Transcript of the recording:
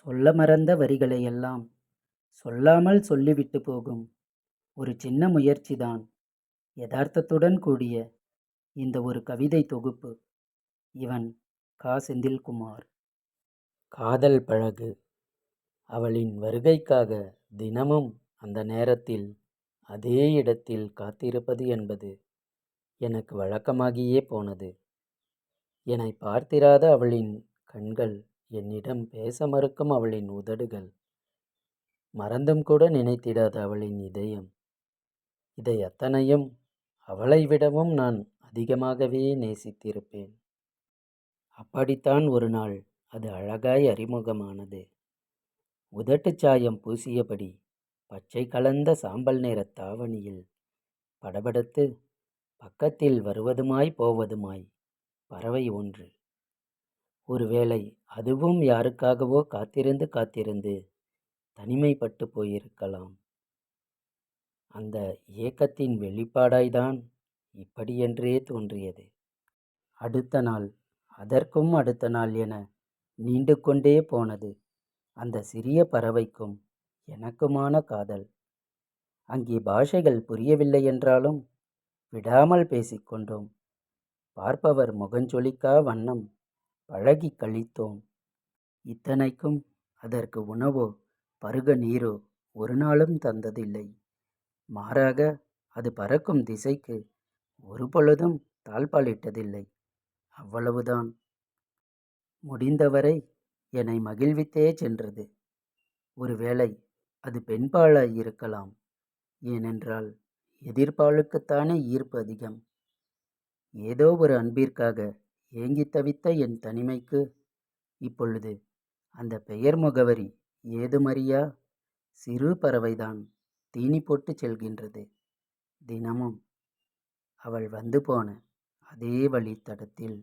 சொல்ல மறந்த வரிகளையெல்லாம் சொல்லாமல் சொல்லிவிட்டு போகும் ஒரு சின்ன முயற்சிதான் யதார்த்தத்துடன் கூடிய இந்த ஒரு கவிதை தொகுப்பு. இவன் செந்தில்குமார். காதல் பழகு. அவளின் வருகைக்காக தினமும் அந்த நேரத்தில் அதே இடத்தில் காத்திருப்பது என்பது எனக்கு வழக்கமாகியே போனது. என்னை பார்த்திராத அவளின் கண்கள், என்னிடம் பேச மறுக்கும் அவளின் உதடுகள், மறந்தும் கூட நினைத்திடாத அவளின் இதயம், இதை அத்தனையும் அவளை விடவும் நான் அதிகமாகவே நேசித்திருப்பேன். அப்படித்தான் ஒரு நாள் அது அழகாய் அறிமுகமானது. உதட்டுச் சாயம் பூசியபடி பச்சை கலந்த சாம்பல் நிறத் தாவணியில் படபடத்து பக்கத்தில் வருவதுமாய் போவதுமாய் பறவை ஒன்று. ஒருவேளை அதுவும் யாருக்காகவோ காத்திருந்து காத்திருந்து தனிமைப்பட்டு போயிருக்கலாம். அந்த ஏக்கத்தின் வெளிப்பாடாய்தான் இப்படியென்றே தோன்றியது. அடுத்த நாள், அதற்கும் அடுத்த நாள் என நீண்டு கொண்டே போனது அந்த சிறிய பறவைக்கும் எனக்குமான காதல். அங்கே பாஷைகள் புரியவில்லை என்றாலும் விடாமல் பேசிக்கொண்டோம். பார்ப்பவர் முகஞ்சொலிக்கா வண்ணம் பழகி கழித்தோம். இத்தனைக்கும் அதற்கு உணவோ பருக நீரோ ஒரு நாளும் தந்ததில்லை. மாறாக அது பறக்கும் திசைக்கு ஒரு பொழுதும் தாழ்பாலிட்டதில்லை. அவ்வளவுதான். முடிந்தவரை என்னை மகிழ்வித்தே சென்றது. ஒருவேளை அது பெண்பாலாய் இருக்கலாம். ஏனென்றால் எதிர்பாலுக்குத்தானே ஈர்ப்பு அதிகம். ஏதோ ஒரு அன்பிற்காக ஏங்கித் தவித்த என் தனிமைக்கு இப்பொழுது அந்த பெயர் முகவரி ஏதுமறியா சிறு பறவைதான் தீனி போட்டு செல்கின்றது. தினமும் அவள் வந்து போன அதே வழித்தடத்தில்.